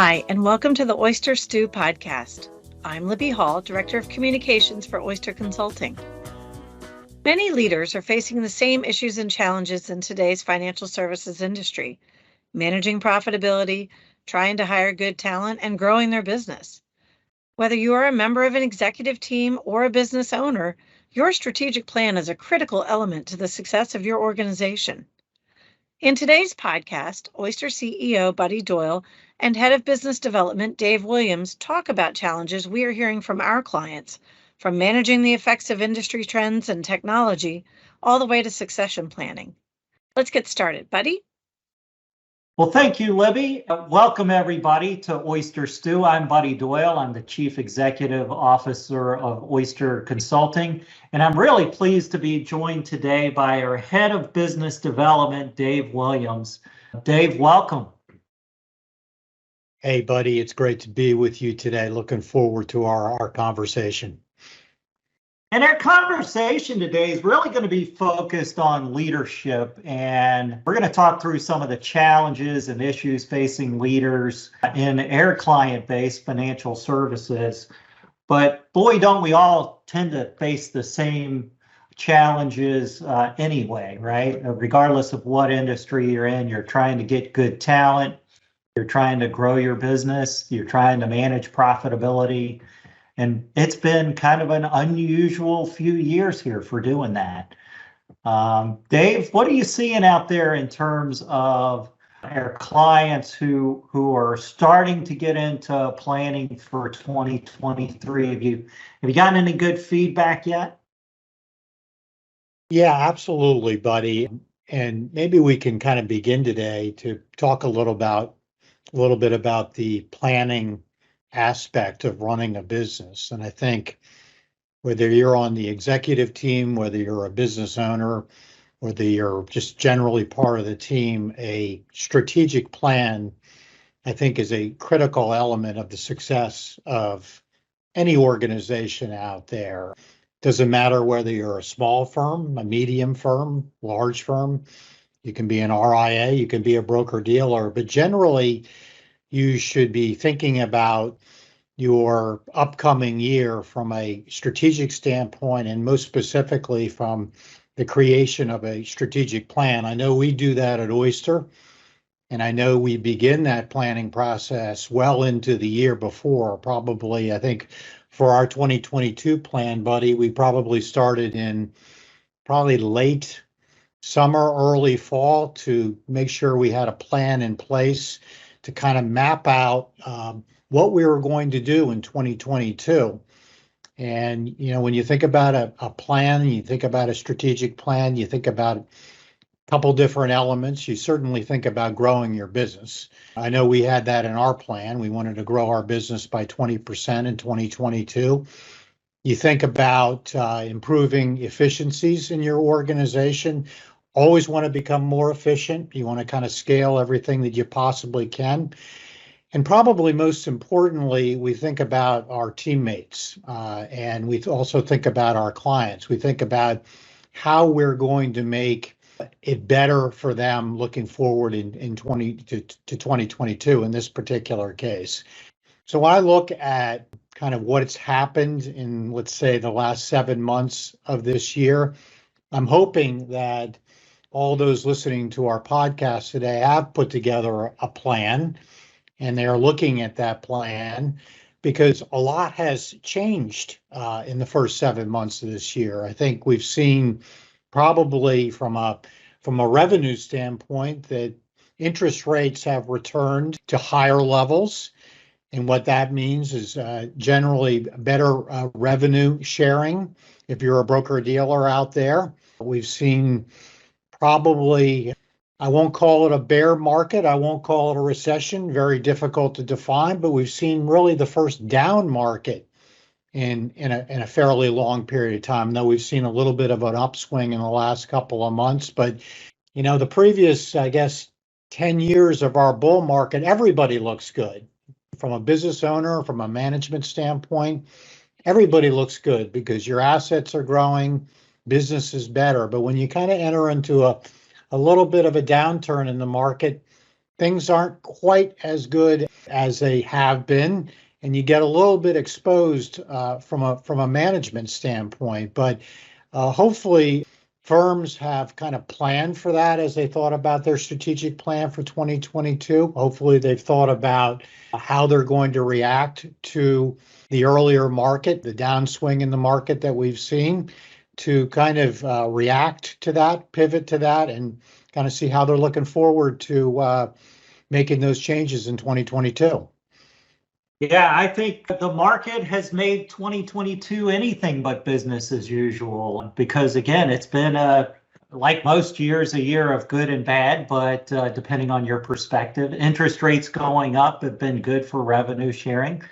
Hi, and welcome to the Oyster Stew podcast. I'm Libby Hall, Director of Communications for Oyster Consulting. Many leaders are facing the same issues and challenges in today's financial services industry, managing profitability, trying to hire good talent, and growing their business. Whether you are a member of an executive team or a business owner, your strategic plan is a critical element to the success of your organization. In today's podcast, Oyster CEO Buddy Doyle and Head of Business Development Dave Williams talk about challenges we are hearing from our clients, from managing the effects of industry trends and technology, all the way to succession planning. Let's get started. Buddy? Well, thank you, Libby. Welcome, everybody, to Oyster Stew. I'm Buddy Doyle. I'm the Chief Executive Officer of Oyster Consulting, and I'm really pleased to be joined today by our Head of Business Development, Dave Williams. Dave, welcome. Hey, Buddy, it's great to be with you today. Looking forward to our conversation. And our conversation today is really going to be focused on leadership, and we're going to talk through some of the challenges and issues facing leaders in our client-based financial services. But boy, don't we all tend to face the same challenges anyway, right? Regardless of what industry you're in, you're trying to get good talent, you're trying to grow your business, you're trying to manage profitability. And it's been kind of an unusual few years here for doing that. Dave, what are you seeing out there in terms of our clients who are starting to get into planning for 2023? Have you gotten any good feedback yet? Yeah, absolutely, Buddy. And maybe we can kind of begin today to talk a little bit about the planning aspect of running a business. And I think whether you're on the executive team, whether you're a business owner, whether you're just generally part of the team, a strategic plan, I think, is a critical element of the success of any organization out there. Doesn't matter whether you're a small firm, a medium firm, large firm, you can be an RIA, you can be a broker dealer, but generally you should be thinking about your upcoming year from a strategic standpoint, and most specifically from the creation of a strategic plan. I know we do that at Oyster, and I know we begin that planning process well into the year before. Probably, I think for our 2022 plan, Buddy, we probably started in probably late summer, early fall to make sure we had a plan in place to kind of map out what we were going to do in 2022. And, when you think about a plan, you think about a strategic plan, you think about a couple different elements. You certainly think about growing your business. I know we had that in our plan. We wanted to grow our business by 20% in 2022. You think about improving efficiencies in your organization. Always want to become more efficient. You want to kind of scale everything that you possibly can. And probably most importantly, we think about our teammates, and we also think about our clients. We think about how we're going to make it better for them looking forward in 2022 in this particular case. So when I look at kind of what's happened in, let's say, the last 7 months of this year, I'm hoping that all those listening to our podcast today have put together a plan, and they are looking at that plan because a lot has changed in the first 7 months of this year. I think we've seen probably from a revenue standpoint that interest rates have returned to higher levels. And what that means is generally better revenue sharing if you're a broker dealer out there. We've seen probably, I won't call it a bear market, I won't call it a recession, very difficult to define, but we've seen really the first down market in a fairly long period of time, though we've seen a little bit of an upswing in the last couple of months. But, the previous, 10 years of our bull market, everybody looks good. From a business owner, from a management standpoint, everybody looks good because your assets are growing, business is better. But when you kind of enter into a little bit of a downturn in the market, things aren't quite as good as they have been, and you get a little bit exposed from a management standpoint. But hopefully, firms have kind of planned for that as they thought about their strategic plan for 2022. Hopefully, they've thought about how they're going to react to the earlier market, the downswing in the market that we've seen, to kind of react to that, pivot to that, and kind of see how they're looking forward to making those changes in 2022. Yeah, I think the market has made 2022 anything but business as usual because, again, it's been like most years, a year of good and bad, but depending on your perspective, interest rates going up have been good for revenue sharing.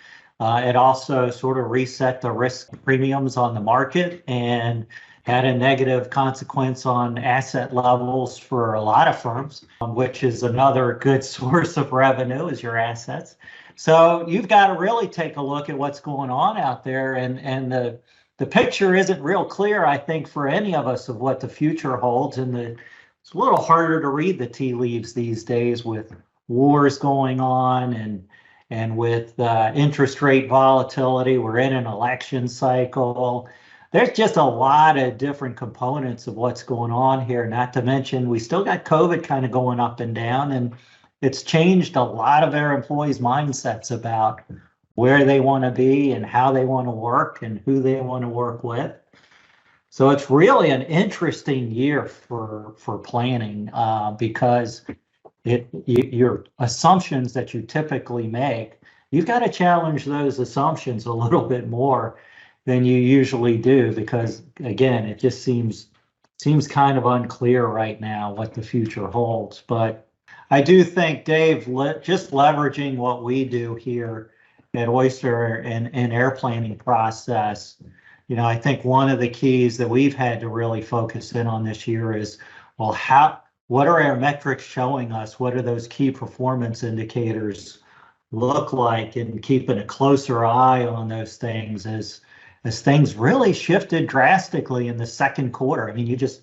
It also sort of reset the risk premiums on the market and had a negative consequence on asset levels for a lot of firms, which is another good source of revenue is your assets. So you've got to really take a look at what's going on out there, and the picture isn't real clear, I think, for any of us of what the future holds. And it's a little harder to read the tea leaves these days with wars going on and with interest rate volatility. We're in an election cycle. There's just a lot of different components of what's going on here, not to mention we still got COVID kind of going up and down, and it's changed a lot of our employees' mindsets about where they want to be and how they want to work and who they want to work with. So it's really an interesting year for planning because your assumptions that you typically make, you've got to challenge those assumptions a little bit more than you usually do because, again, it just seems kind of unclear right now what the future holds. But I do think, Dave, just leveraging what we do here at Oyster and air planning process, I think one of the keys that we've had to really focus in on this year is, well, what are our metrics showing us? What are those key performance indicators look like, and keeping a closer eye on those things as things really shifted drastically in the second quarter. I mean, you just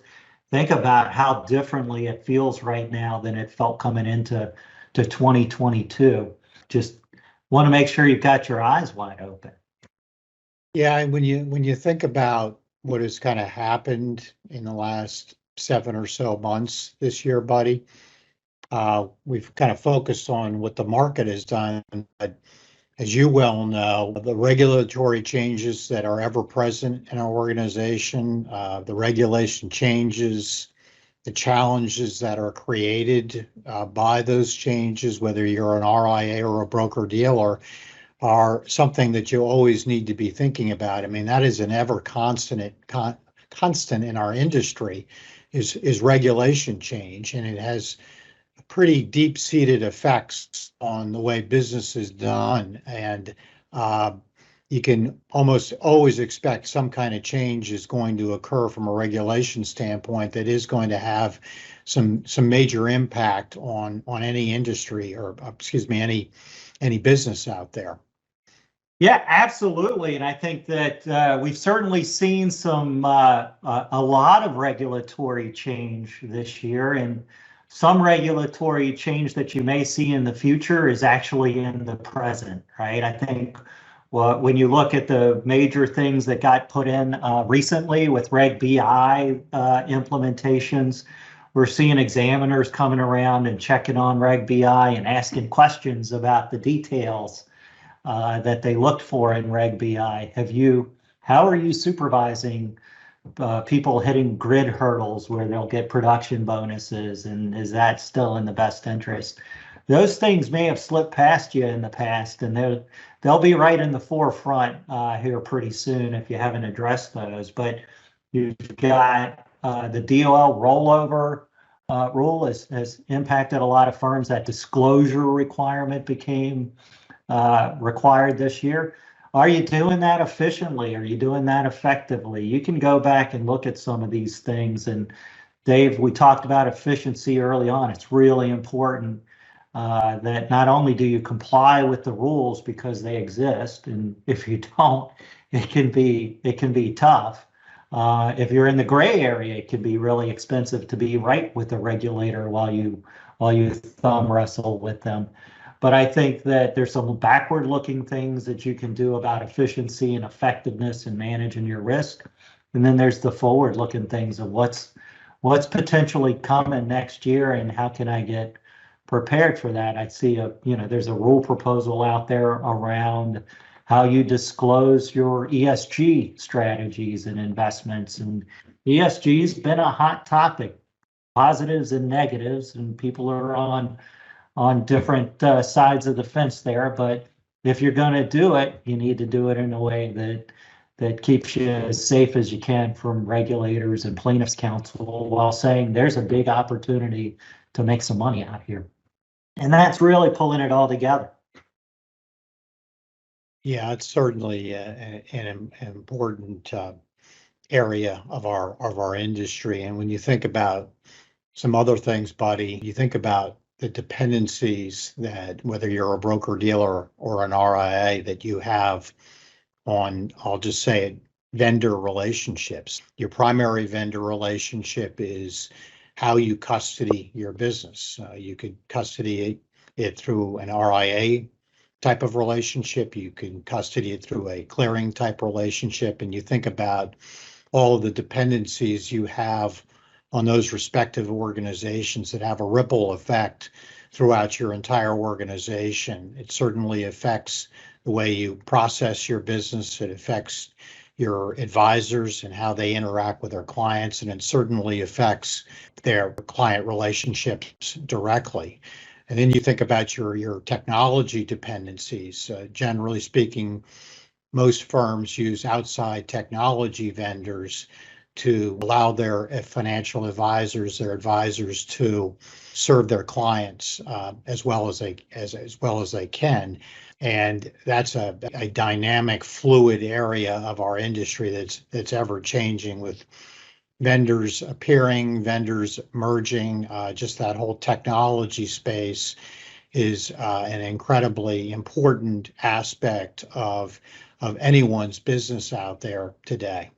think about how differently it feels right now than it felt coming into 2022. Just want to make sure you've got your eyes wide open. Yeah, and when you think about what has kind of happened in the last 7 or so months this year, buddy, we've kind of focused on what the market has done. But as you well know, the regulatory changes that are ever present in our organization, the regulation changes, the challenges that are created by those changes, whether you're an RIA or a broker dealer, are something that you always need to be thinking about. I mean, that is an ever constant in our industry is regulation change, and it has pretty deep-seated effects on the way business is done, and you can almost always expect some kind of change is going to occur from a regulation standpoint that is going to have some major impact on any industry, or excuse me, any business out there. Yeah, absolutely, and I think that we've certainly seen a lot of regulatory change this year, and some regulatory change that you may see in the future is actually in the present, right? I think when you look at the major things that got put in recently with Reg BI implementations, we're seeing examiners coming around and checking on Reg BI and asking questions about the details that they looked for in Reg BI. How are you supervising people hitting grid hurdles where they'll get production bonuses, and is that still in the best interest? Those things may have slipped past you in the past, and they'll be right in the forefront here pretty soon if you haven't addressed those. But you've got the DOL rollover rule has impacted a lot of firms. That disclosure requirement became required this year. Are you doing that efficiently? Are you doing that effectively? You can go back and look at some of these things. And Dave, we talked about efficiency early on. It's really important that not only do you comply with the rules because they exist, and if you don't, it can be tough. If you're in the gray area, it can be really expensive to be right with the regulator while you thumb wrestle with them. But I think that there's some backward looking things that you can do about efficiency and effectiveness and managing your risk. And then there's the forward looking things of what's potentially coming next year and how can I get prepared for that. I see there's a rule proposal out there around how you disclose your ESG strategies and investments. And ESG's been a hot topic, positives and negatives, and people are on different sides of the fence there. But if you're going to do it, you need to do it in a way that keeps you as safe as you can from regulators and plaintiffs' counsel, while saying there's a big opportunity to make some money out here. And that's really pulling it all together. Yeah, it's certainly an important area of our industry. And when you think about some other things, buddy, you think about the dependencies that whether you're a broker dealer or an RIA that you have on, I'll just say it, vendor relationships. Your primary vendor relationship is how you custody your business. You could custody it through an RIA type of relationship. You can custody it through a clearing type relationship. And you think about all of the dependencies you have on those respective organizations that have a ripple effect throughout your entire organization. It certainly affects the way you process your business. It affects your advisors and how they interact with their clients, and it certainly affects their client relationships directly. And then you think about your technology dependencies. Generally speaking, most firms use outside technology vendors to allow their financial advisors, their advisors, to serve their clients as well as they can. And that's a dynamic, fluid area of our industry that's ever changing, with vendors appearing, vendors merging. Just that whole technology space is an incredibly important aspect of anyone's business out there today.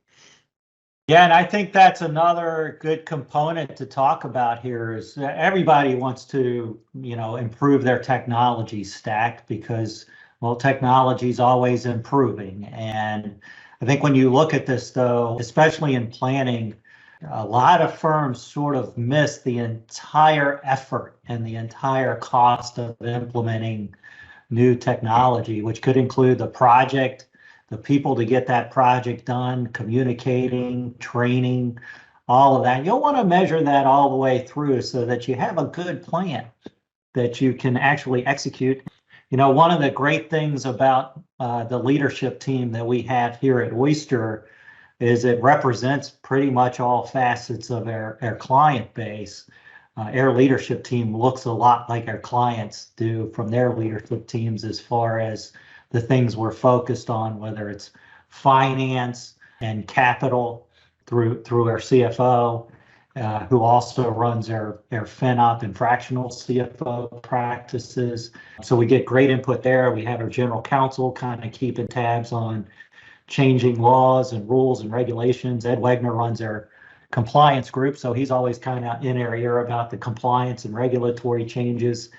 Yeah, and I think that's another good component to talk about here is that everybody wants to, improve their technology stack because, well, technology is always improving. And I think when you look at this, though, especially in planning, a lot of firms sort of miss the entire effort and the entire cost of implementing new technology, which could include the project, the people to get that project done, communicating, training, all of that. You'll want to measure that all the way through so that you have a good plan that you can actually execute. One of the great things about the leadership team that we have here at Oyster is it represents pretty much all facets of our client base. Our leadership team looks a lot like our clients do from their leadership teams as far as the things we're focused on, whether it's finance and capital through our CFO, who also runs our FinOp and fractional CFO practices. So we get great input there. We have our general counsel kind of keeping tabs on changing laws and rules and regulations. Ed Wegner runs our compliance group, so he's always kind of in our ear about the compliance and regulatory changes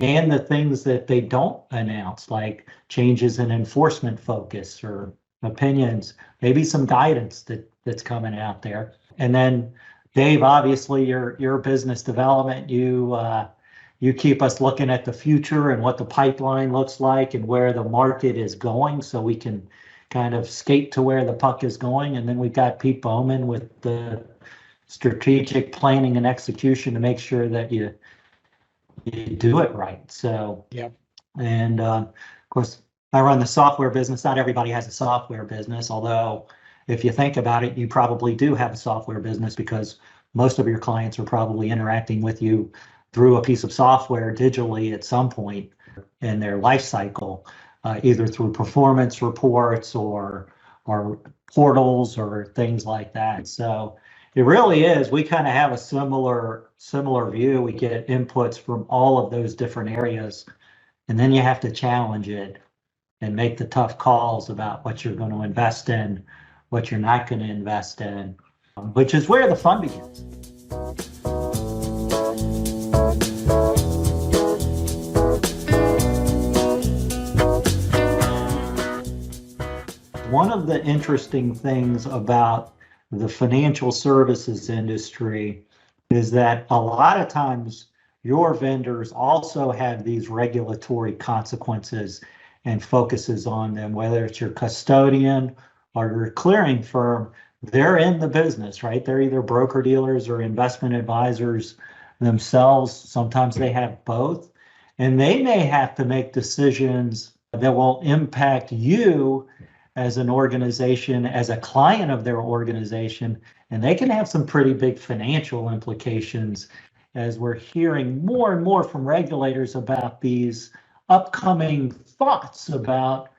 and the things that they don't announce, like changes in enforcement focus or opinions, maybe some guidance that's coming out there. And then Dave, obviously your business development, you keep us looking at the future and what the pipeline looks like and where the market is going so we can kind of skate to where the puck is going. And then we've got Pete Bowman with the strategic planning and execution to make sure that you do it right. So, yep. And of course, I run the software business. Not everybody has a software business, although if you think about it, you probably do have a software business because most of your clients are probably interacting with you through a piece of software digitally at some point in their life cycle, either through performance reports or portals or things like that. So it really is. We kind of have a similar view. We get inputs from all of those different areas, and then you have to challenge it and make the tough calls about what you're going to invest in, what you're not going to invest in, which is where the fun begins. One of the interesting things about the financial services industry is that a lot of times your vendors also have these regulatory consequences and focuses on them, whether it's your custodian or your clearing firm, they're in the business, right? They're either broker dealers or investment advisors themselves. Sometimes they have both, and they may have to make decisions that will impact you as an organization, as a client of their organization, and they can have some pretty big financial implications as we're hearing more and more from regulators about these upcoming thoughts about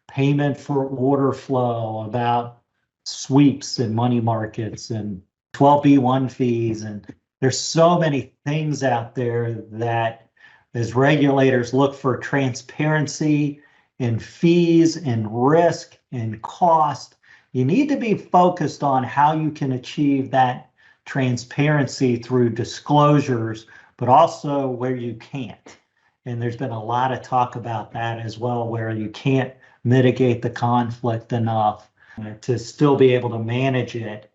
payment for order flow, about sweeps and money markets and 12B1 fees. And there's so many things out there that as regulators look for transparency in fees and risk and cost, you need to be focused on how you can achieve that transparency through disclosures, but also where you can't. And there's been a lot of talk about that as well, where you can't mitigate the conflict enough to still be able to manage it.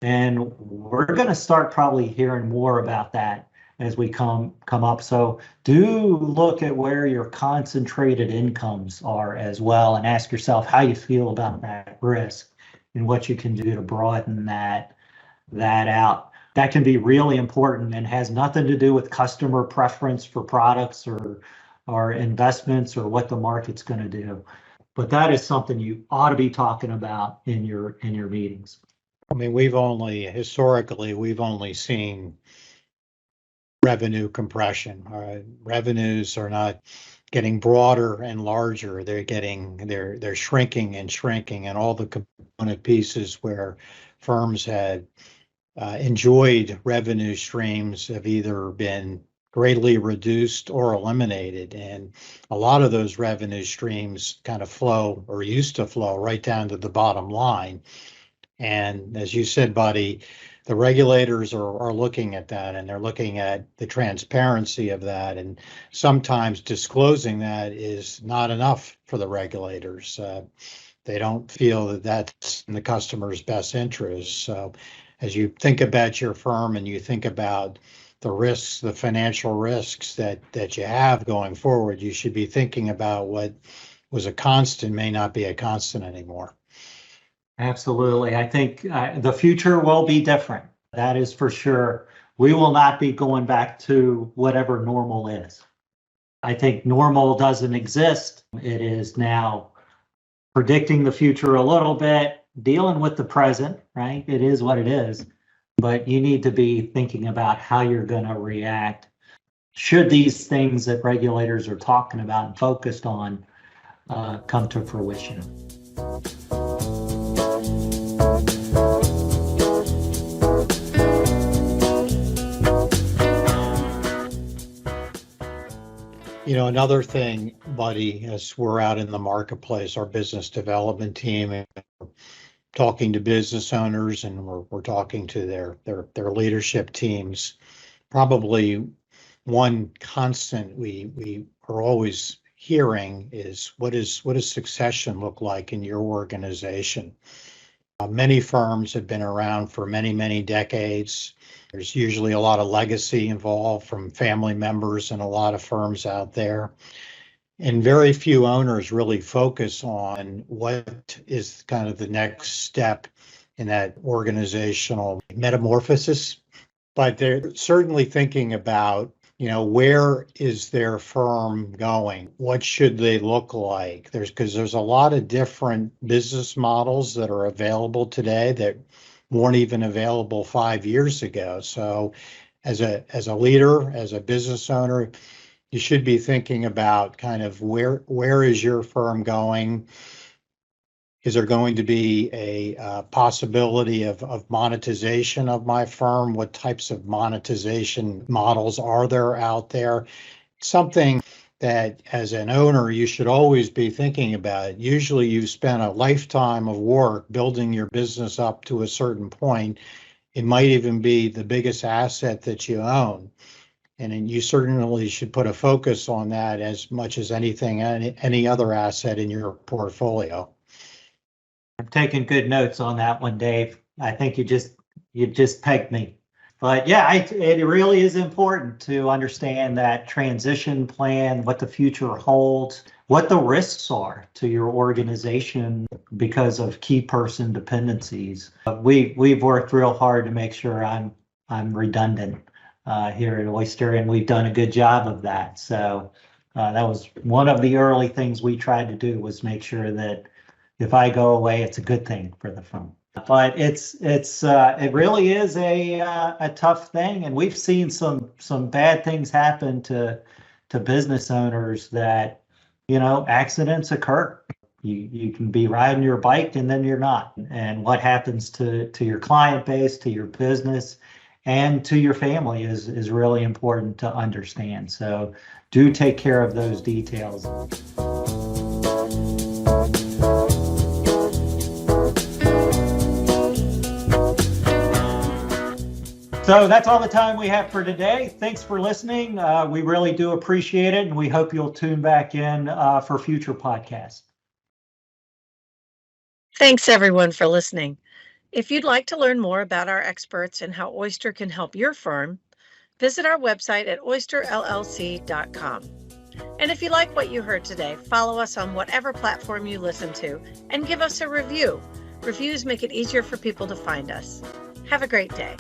And we're going to start probably hearing more about that as we come up. So do look at where your concentrated incomes are as well, and ask yourself how you feel about that risk and what you can do to broaden that out. That can be really important and has nothing to do with customer preference for products or investments or what the market's going to do. But that is something you ought to be talking about in your meetings. I mean, historically, we've only seen revenue compression. Revenues are not getting broader and larger. They're shrinking and shrinking, and all the component pieces where firms had enjoyed revenue streams have either been greatly reduced or eliminated. And a lot of those revenue streams kind of flow, or used to flow, right down to the bottom line. And as you said, Buddy, the regulators are looking at that, and they're looking at the transparency of that. And sometimes disclosing that is not enough for the regulators. They don't feel that that's in the customer's best interest. So as you think about your firm and you think about the risks, the financial risks that you have going forward, you should be thinking about what was a constant may not be a constant anymore. Absolutely. I think the future will be different. That is for sure. We will not be going back to whatever normal is. I think normal doesn't exist. It is now predicting the future a little bit, dealing with the present, right? It is what it is. But you need to be thinking about how you're going to react should these things that regulators are talking about and focused on come to fruition. You know, another thing, Buddy, as we're out in the marketplace, our business development team, and talking to business owners, and we're talking to their leadership teams. Probably one constant we are always hearing is what does succession look like in your organization? Many firms have been around for many decades. There's usually a lot of legacy involved from family members in a lot of firms out there. And very few owners really focus on what is kind of the next step in that organizational metamorphosis. But they're certainly thinking about, where is their firm going? What should they look like? Because there's a lot of different business models that are available today that weren't even available 5 years ago. So as a leader, as a business owner, you should be thinking about kind of where is your firm going? Is there going to be a possibility of monetization of my firm? What types of monetization models are there out there? Something that as an owner, you should always be thinking about. Usually you've spent a lifetime of work building your business up to a certain point. It might even be the biggest asset that you own. And you certainly should put a focus on that as much as anything, any other asset in your portfolio. I'm taking good notes on that one, Dave. I think you just pegged me. But yeah, it really is important to understand that transition plan, what the future holds, what the risks are to your organization because of key person dependencies. We've worked real hard to make sure I'm redundant here at Oyster, and we've done a good job of that. So that was one of the early things we tried to do, was make sure that if I go away, it's a good thing for the firm. But it really is a tough thing, and we've seen some bad things happen to business owners that, accidents occur. You can be riding your bike and then you're not, and what happens to your client base, to your business, and to your family is really important to understand. So do take care of those details. So that's all the time we have for today. Thanks for listening. We really do appreciate it, and we hope you'll tune back in for future podcasts. Thanks, everyone, for listening. If you'd like to learn more about our experts and how Oyster can help your firm, visit our website at oysterllc.com. And if you like what you heard today, follow us on whatever platform you listen to and give us a review. Reviews make it easier for people to find us. Have a great day.